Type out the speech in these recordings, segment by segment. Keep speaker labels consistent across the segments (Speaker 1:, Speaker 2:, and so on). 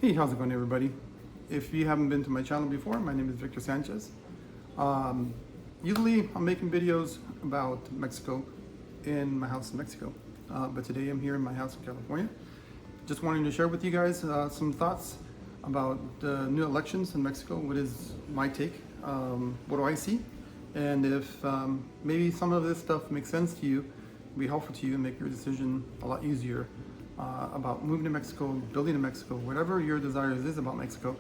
Speaker 1: Hey, how's it going, everybody? If you haven't been to my channel before, my name is Victor Sanchez. Um, Usually, I'm making videos about Mexico in my house in Mexico, but today I'm here in my house in California. Just wanting to share with you guys some thoughts about the new elections in Mexico. What is my take? What do I see? And if maybe some of this stuff makes sense to you, be helpful to you, and make your decision a lot easier about moving to Mexico, building in Mexico, whatever your desires is about Mexico,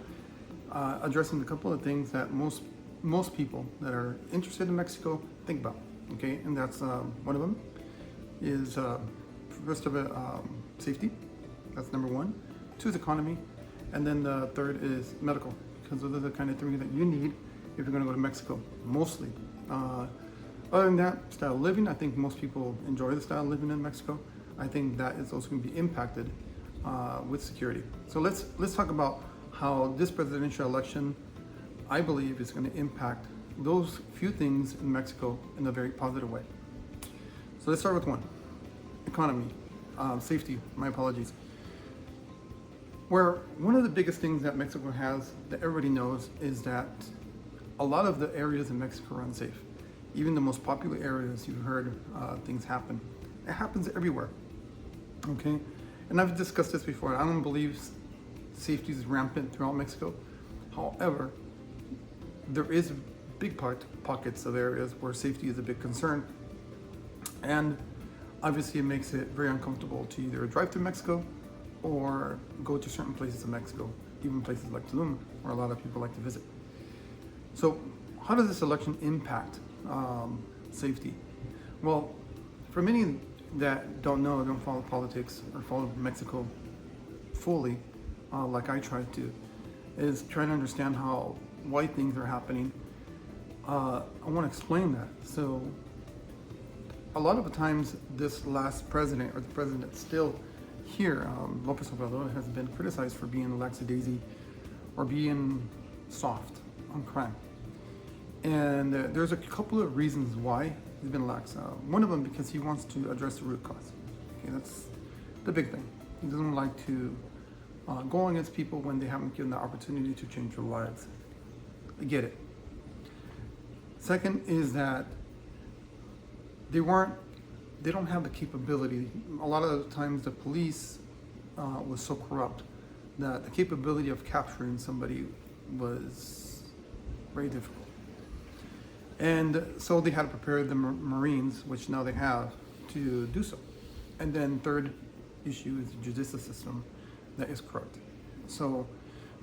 Speaker 1: addressing a couple of things that most people that are interested in Mexico think about. Okay, and that's one of them is first of it safety. That's number one. Two is economy, and then the third is medical, because those are the kind of things that you need if you're going to go to Mexico, mostly. Other than that, style of living, I think most people enjoy the style of living in Mexico. I think that is also going to be impacted with security. So let's talk about how this presidential election, I believe, is going to impact those few things in Mexico in a very positive way. So let's start with one, economy, safety, my apologies. Where one of the biggest things that Mexico has that everybody knows is that a lot of the areas in Mexico are unsafe. Even the most popular areas, you've heard things happen. It happens everywhere, okay? And I've discussed this before. I don't believe safety is rampant throughout Mexico. However, there is big pockets of areas where safety is a big concern. And obviously it makes it very uncomfortable to either drive through Mexico or go to certain places in Mexico, even places like Tulum, where a lot of people like to visit. So how does this election impact safety? Well, for many that don't follow politics or follow Mexico fully, like I tried to, is trying to understand why things are happening. I want to explain that. So a lot of the times this last president, or the president still here, Lopez Obrador, has been criticized for being lackadaisy or being soft on crime. And there's a couple of reasons why he's been lax. One of them because he wants to address the root cause. Okay, that's the big thing. He doesn't like to go against people when they haven't given the opportunity to change their lives. I get it. Second is that they don't have the capability. A lot of the times the police was so corrupt that the capability of capturing somebody was very difficult. And so they had to prepare the Marines, which now they have, to do so. And then third issue is the judicial system that is corrupt. So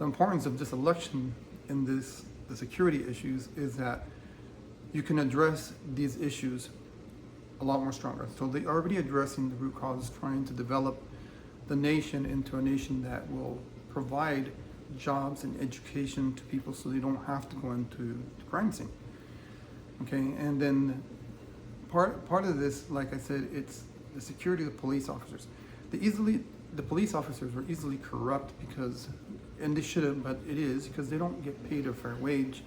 Speaker 1: the importance of this election in the security issues is that you can address these issues a lot more stronger. So they're already addressing the root causes, trying to develop the nation into a nation that will provide jobs and education to people so they don't have to go into the crime scene. Okay, and then part of this, like I said, it's the security of the police officers. The police officers were easily corrupt because, and they shouldn't, but it is because they don't get paid a fair wage,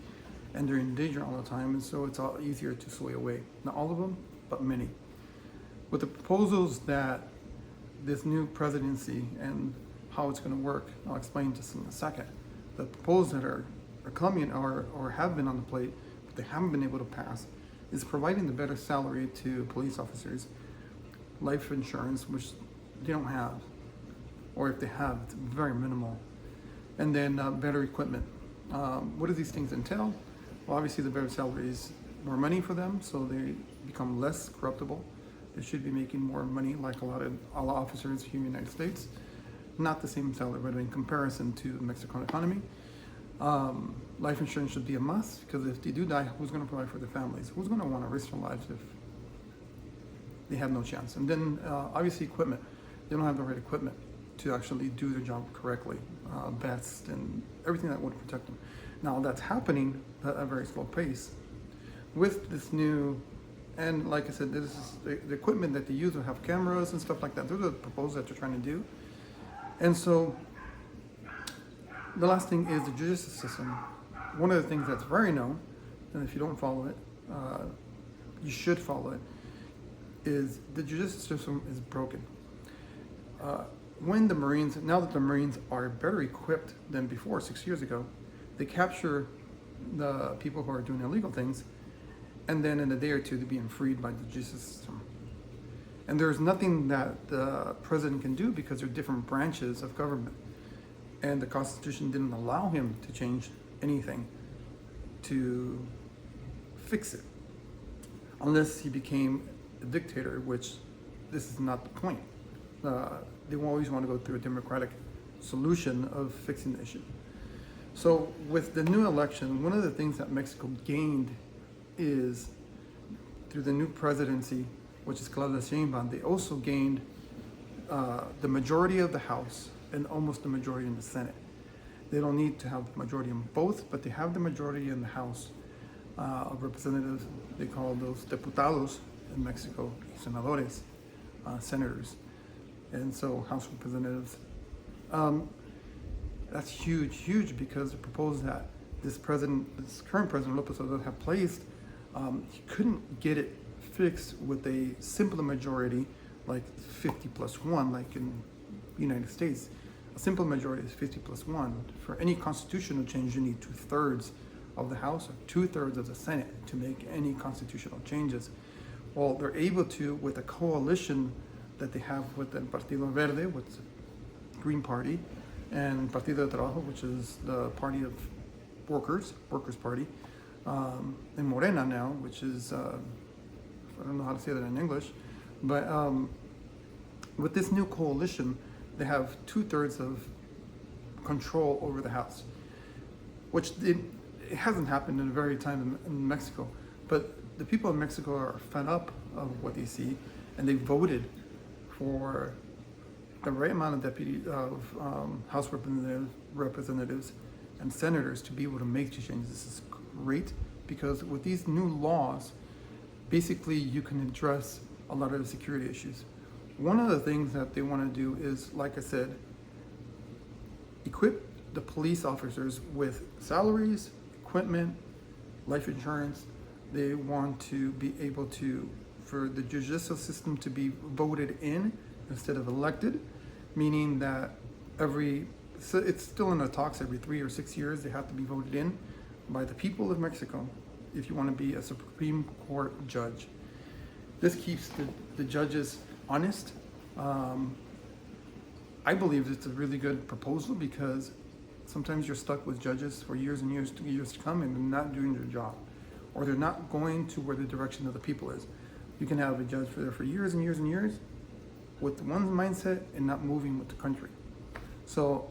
Speaker 1: and they're in danger all the time, and so it's all easier to sway away. Not all of them, but many. With the proposals that this new presidency and how it's going to work, I'll explain just in a second. The proposals that are coming or have been on the plate, but they haven't been able to pass, is providing the better salary to police officers, life insurance, which they don't have, or if they have, it's very minimal, and then better equipment. What do these things entail? Well, obviously the better salary is more money for them, so they become less corruptible. They should be making more money, like a lot of officers here in the United States. Not the same salary, but in comparison to the Mexican economy. Life insurance should be a must, because if they do die, who's going to provide for their families? Who's going to want to risk their lives if they have no chance? And then obviously equipment. They don't have the right equipment to actually do their job correctly, vests and everything that would protect them. Now that's happening at a very slow pace. With this new, and like I said, this is the equipment that they use will have cameras and stuff like that. Those are the proposals that they're trying to do. And so the last thing is the judicial system. One of the things that's very known, and if you don't follow it, you should follow it, is the judicial system is broken. when the Marines, now that the Marines are better equipped than before, 6 years ago, they capture the people who are doing illegal things, and then in a day or two, they're being freed by the justice system. And there's nothing that the president can do because there are different branches of government. And the Constitution didn't allow him to change anything to fix it, unless he became a dictator, which this is not the point. They always want to go through a democratic solution of fixing the issue. So with the new election, one of the things that Mexico gained is through the new presidency, which is Claudia Sheinbaum, they also gained the majority of the House and almost the majority in the Senate. They don't need to have the majority in both, but they have the majority in the House of Representatives. They call those diputados in Mexico, senadores, senators. And so House Representatives. That's huge, because the proposal that this current president Lopez Obrador have placed, he couldn't get it fixed with a simple majority like 50+1, like in the United States. A simple majority is 50+1. For any constitutional change, you need 2/3 of the House or 2/3 of the Senate to make any constitutional changes. Well, they're able to with a coalition that they have with the Partido Verde, which is the Green Party, and Partido de Trabajo, which is the party of workers party, and Morena now, which is, I don't know how to say that in English, but with this new coalition, they have 2/3 of control over the House, which it hasn't happened in a very time in Mexico. But the people of Mexico are fed up of what they see, and they voted for the right amount of House representatives and senators to be able to make these changes. This is great, because with these new laws, basically you can address a lot of the security issues. One of the things that they want to do is, like I said, equip the police officers with salaries, equipment, life insurance. They want to be able to, for the judicial system to be voted in instead of elected, meaning that so it's still in the talks, every 3 or 6 years they have to be voted in by the people of Mexico if you want to be a Supreme Court judge. This keeps the judges honest. I believe it's a really good proposal, because sometimes you're stuck with judges for years and years to come, and they're not doing their job, or they're not going to where the direction of the people is. You can have a judge there for years and years and years with one mindset and not moving with the country. So,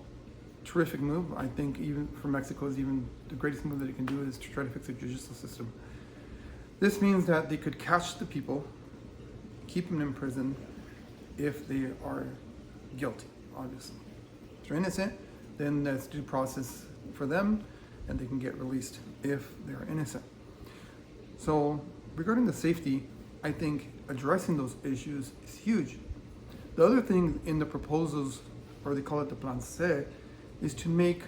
Speaker 1: terrific move. I think even for Mexico, is even the greatest move that it can do is to try to fix the judicial system. This means that they could catch the people, keep them in prison if they are guilty, obviously. If they're innocent, then that's due process for them, and they can get released if they're innocent. So regarding the safety, I think addressing those issues is huge. The other thing in the proposals, or they call it the Plan C, is to make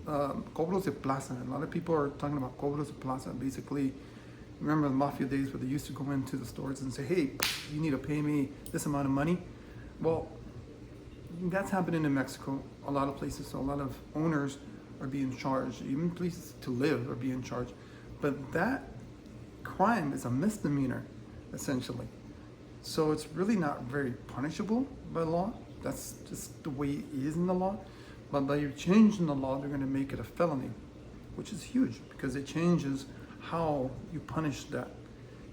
Speaker 1: cobros de plaza. A lot of people are talking about cobros de plaza. Basically, remember the mafia days where they used to go into the stores and say, hey, you need to pay me this amount of money? Well, that's happening in Mexico, a lot of places. So a lot of owners are being charged, even places to live are being charged. But that crime is a misdemeanor, essentially. So it's really not very punishable by law. That's just the way it is in the law. But by changing the law, they're going to make it a felony, which is huge, because it changes how you punish that.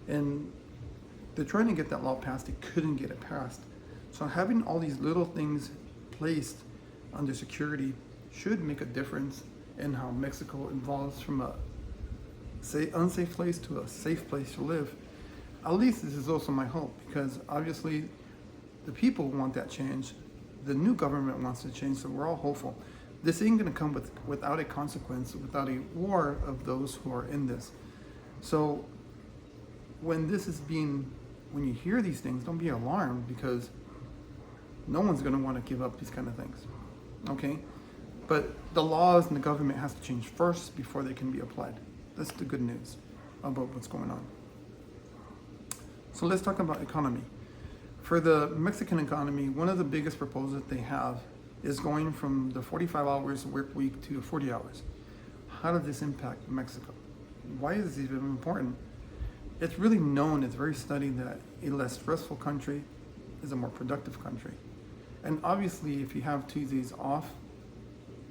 Speaker 1: And they're trying to get that law passed. They couldn't get it passed. So having all these little things placed under security should make a difference in how Mexico evolves from a unsafe place to a safe place to live. At least this is also my hope, because obviously the people want that change. The new government wants to change, so we're all hopeful. This ain't gonna come without a consequence, without a war of those who are in this. So when you hear these things, don't be alarmed, because no one's gonna wanna give up these kind of things, okay? But the laws and the government has to change first before they can be applied. That's the good news about what's going on. So let's talk about economy. For the Mexican economy, one of the biggest proposals that they have is going from the 45 hours work week to 40 hours. How does this impact Mexico? Why is this even important? It's really known, it's very studied that a less stressful country is a more productive country. And obviously, if you have Tuesdays off,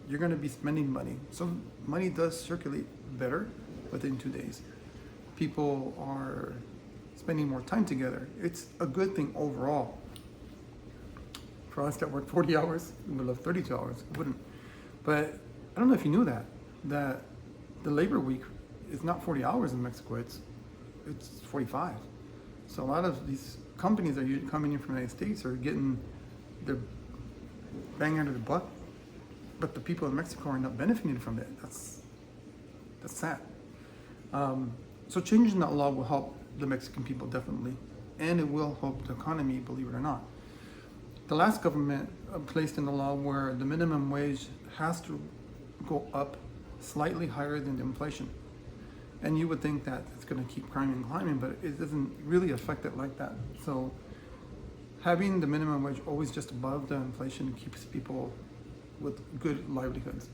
Speaker 1: you're going to be spending money. So money does circulate better within 2 days. People are spending more time together. It's a good thing overall. For us that work 40 hours, we would love 32 hours. We wouldn't. But I don't know if you knew that the labor week is not 40 hours in Mexico, it's 45. So a lot of these companies that are coming in from the United States are getting their bang under the butt, but the people in Mexico are not benefiting from it. That's sad. So changing that law will help the Mexican people definitely, and it will help the economy, believe it or not. The last government placed in the law where the minimum wage has to go up slightly higher than the inflation. And you would think that it's going to keep climbing, but it doesn't really affect it like that. So having the minimum wage always just above the inflation keeps people with good livelihoods.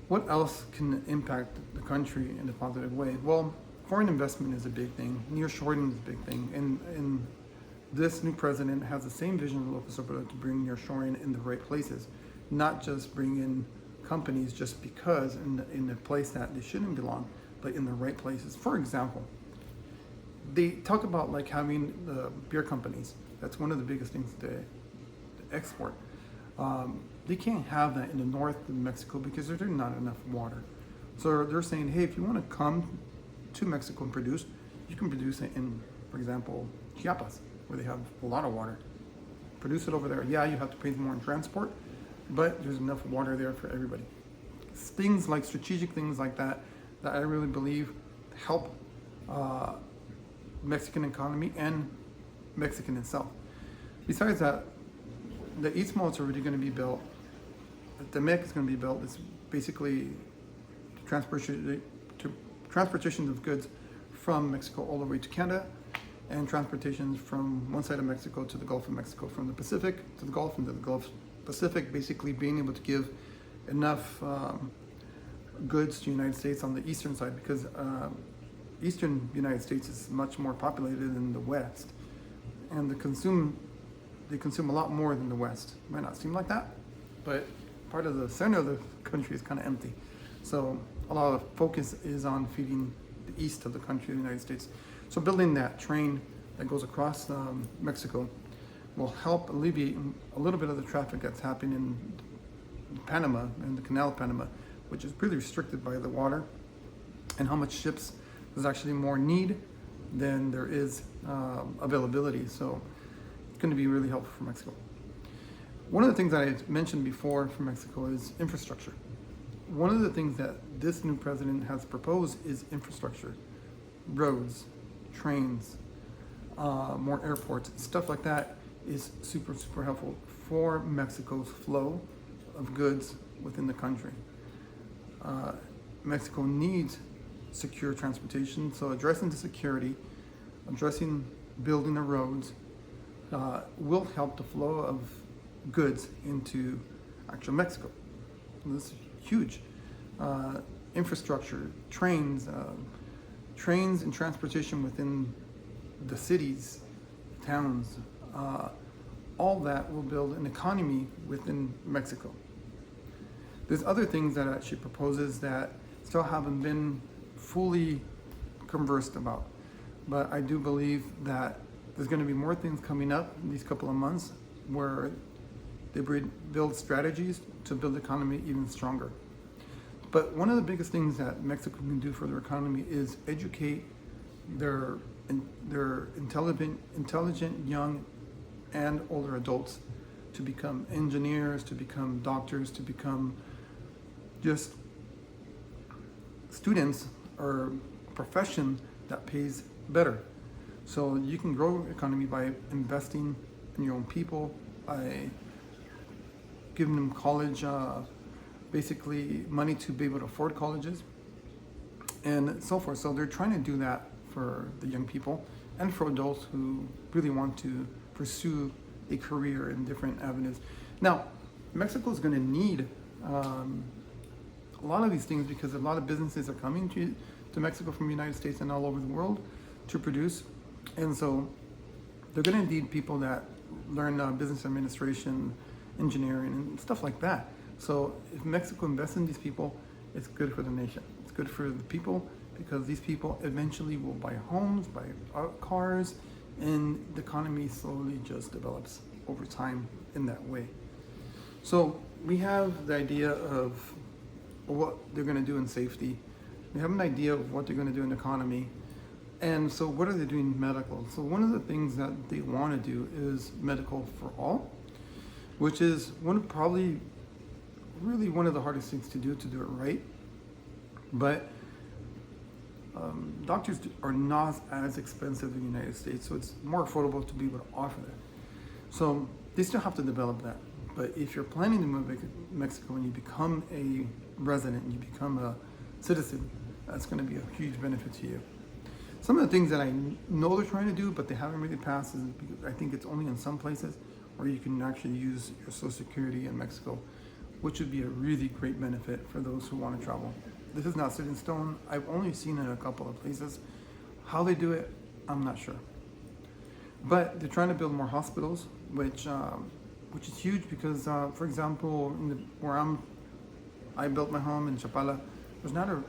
Speaker 1: What else can impact the country in a positive way? Well, foreign investment is a big thing. Nearshoring is a big thing. And this new president has the same vision of López Obrador to bring nearshoring in the right places, not just bring in companies just because in a place that they shouldn't belong, but in the right places. For example, they talk about like having the beer companies. That's one of the biggest things to export. They can't have that in the north of Mexico because there's not enough water. So they're saying, hey, if you want to come to Mexico and produce, you can produce it in, for example, Chiapas, where they have a lot of water. Produce it over there. Yeah, you have to pay more in transport, but there's enough water there for everybody. Things like strategic things like that I really believe help Mexican economy and Mexican itself. Besides that, the Istmo is already going to be built. The TEMEC is going to be built. It's basically transportation of goods from Mexico all the way to Canada, and transportation from one side of Mexico to the Gulf of Mexico, from the Pacific to the Gulf and to the Gulf Pacific, basically being able to give enough goods to the United States on the eastern side, because eastern United States is much more populated than the West, and they consume a lot more than the West. It might not seem like that, but part of the center of the country is kind of empty. So a lot of focus is on feeding the east of the country, the United States. So building that train that goes across Mexico will help alleviate a little bit of the traffic that's happening in Panama, in the Canal of Panama, which is pretty restricted by the water and how much ships. There's actually more need than there is availability. So it's going to be really helpful for Mexico. One of the things that I mentioned before for Mexico is infrastructure. One of the things that this new president has proposed is infrastructure, roads, trains, more airports, stuff like that is super, super helpful for Mexico's flow of goods within the country. Mexico needs secure transportation, so addressing the security, building the roads will help the flow of goods into actual Mexico. This is huge. Infrastructure, trains and transportation within the cities, towns, all that will build an economy within Mexico. There's other things that she proposes that still haven't been fully conversed about, but I do believe that there's going to be more things coming up in these couple of months where they build strategies to build the economy even stronger. But one of the biggest things that Mexico can do for their economy is educate their intelligent young and older adults to become engineers, to become doctors, to become just students or profession that pays better. So you can grow economy by investing in your own people, by giving them college, basically money to be able to afford colleges and so forth. So they're trying to do that for the young people, and for adults who really want to pursue a career in different avenues. Now, Mexico is going to need a lot of these things because a lot of businesses are coming to Mexico from the United States and all over the world to produce. And so they're going to need people that learn business administration, engineering, and stuff like that. So if Mexico invests in these people, it's good for the nation. It's good for the people because these people eventually will buy homes, buy cars, and the economy slowly just develops over time in that way. So we have the idea of what they're going to do in safety. We have an idea of what they're going to do in the economy. And so what are they doing in medical? So one of the things that they want to do is medical for all, which is probably really one of the hardest things to do it right. But doctors are not as expensive in the United States, so it's more affordable to be able to offer that. So they still have to develop that. But if you're planning to move to Mexico and you become a resident, you become a citizen, that's going to be a huge benefit to you. Some of the things that I know they're trying to do, but they haven't really passed, is because I think it's only in some places where you can actually use your Social Security in Mexico, which would be a really great benefit for those who want to travel. This is not set in stone. I've only seen it in a couple of places. How they do it, I'm not sure. But they're trying to build more hospitals, which is huge because, for example, where I built my home in Chapala, there's not a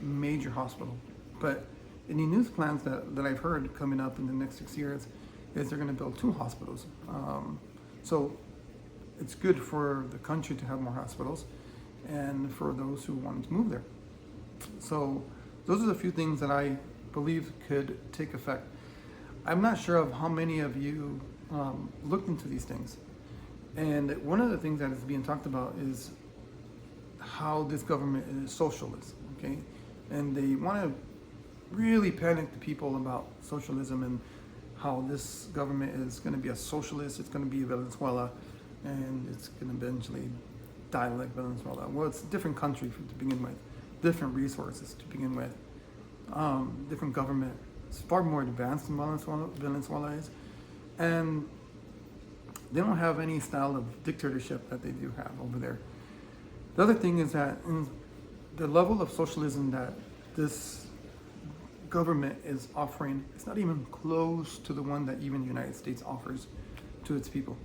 Speaker 1: major hospital. But in the news plans that I've heard coming up in the next 6 years is they're going to build 2 hospitals. So it's good for the country to have more hospitals and for those who want to move there. So those are the few things that I believe could take effect. I'm not sure of how many of you looked into these things. And one of the things that is being talked about is how this government is socialist, okay? And they want to really panic the people about socialism and how this government is going to be a socialist, it's going to be Venezuela, and it's going to eventually die like Venezuela. Well, it's a different country to begin with, different resources to begin with, different government. It's far more advanced than Venezuela is. And they don't have any style of dictatorship that they do have over there. The other thing is that in the level of socialism that this government is offering, it's not even close to the one that even the United States offers to its people.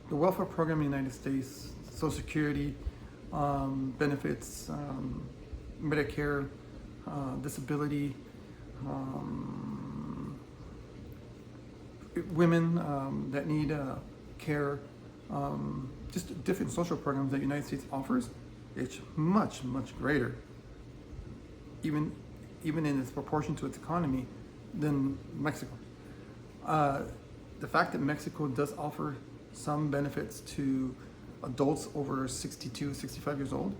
Speaker 1: The welfare program in the United States, Social Security, benefits, Medicare, disability, women that need care, just different social programs that the United States offers, it's much, much greater, even in its proportion to its economy, than Mexico. The fact that Mexico does offer some benefits to adults over 62, 65 years old,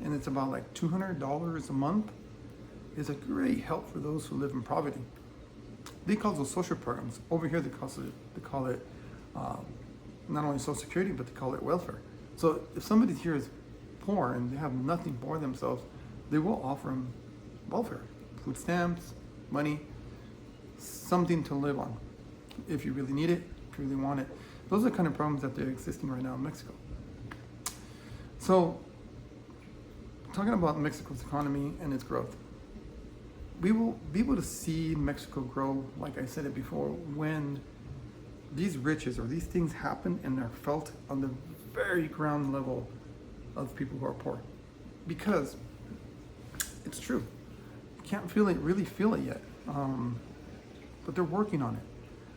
Speaker 1: and it's about like $200 a month, is a great help for those who live in poverty. They call those social programs. Over here, they call it not only Social Security, but they call it welfare. So if somebody here is poor and they have nothing for themselves, they will offer them welfare, food stamps, money, something to live on. If you really need it, if you really want it. Those are the kind of programs that are existing right now in Mexico. So, talking about Mexico's economy and its growth, we will be able to see Mexico grow, like I said it before, when these riches or these things happen and they're felt on the very ground level of people who are poor. Because it's true. You can't really feel it yet. But they're working on it.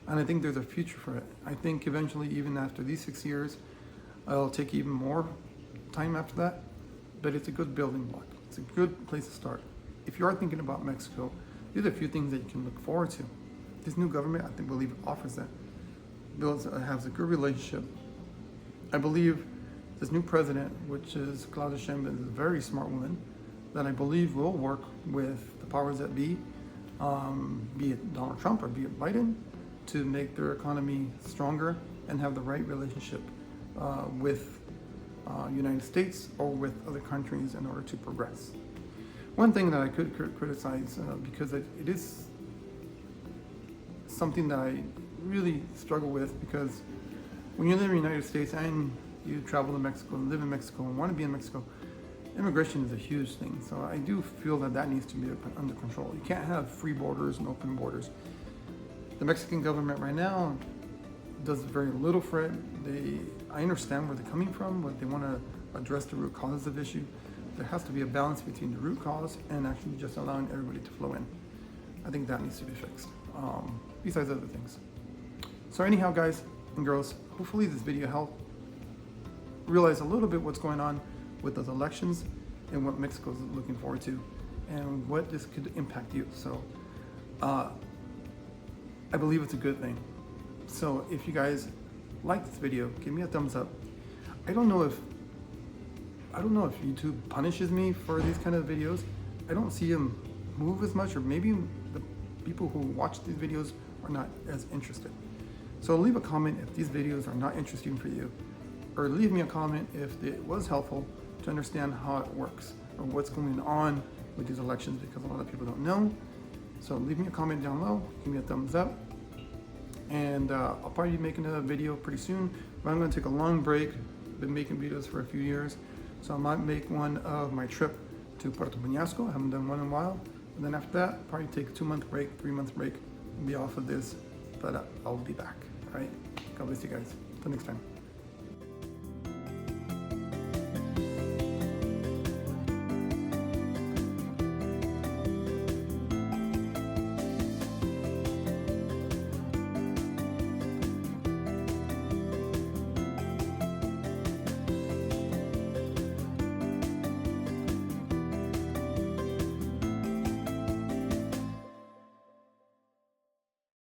Speaker 1: And I think there's a future for it. I think eventually, even after these 6 years, it'll take even more time after that. But it's a good building block. It's a good place to start. If you are thinking about Mexico, these are a few things that you can look forward to. This new government, I believe, offers that. Has a good relationship. I believe this new president, which is Claudia Sheinbaum, is a very smart woman that I believe will work with the powers that be it Donald Trump or be it Biden, to make their economy stronger and have the right relationship with United States or with other countries in order to progress. One thing that I could criticize, because it is something that I really struggle with, because when you live in the United States and you travel to Mexico and live in Mexico and want to be in Mexico, immigration is a huge thing. So I do feel that that needs to be under control. You can't have free borders and open borders. The Mexican government right now does very little for it. I understand where they're coming from, but they want to address the root cause of the issue. There has to be a balance between the root cause and actually just allowing everybody to flow in. I think that needs to be fixed, besides other things. So anyhow, guys and girls, hopefully this video helped realize a little bit what's going on with those elections and what Mexico is looking forward to and what this could impact you. So I believe it's a good thing. So if you guys like this video, give me a thumbs up. I don't know if YouTube punishes me for these kind of videos. I don't see them move as much, or maybe the people who watch these videos are not as interested. So leave a comment if these videos are not interesting for you, or leave me a comment if it was helpful to understand how it works or what's going on with these elections, because a lot of people don't know. So leave me a comment down below, give me a thumbs up, and I'll probably be making another video pretty soon, but I'm going to take a long break. Been making videos for a few years, so I might make one of my trip to Puerto Peñasco. I haven't done one in a while, and then after that, probably take a 2-month break, 3-month break, and be off of this, but I'll be back. All right, God bless you guys. Until next time.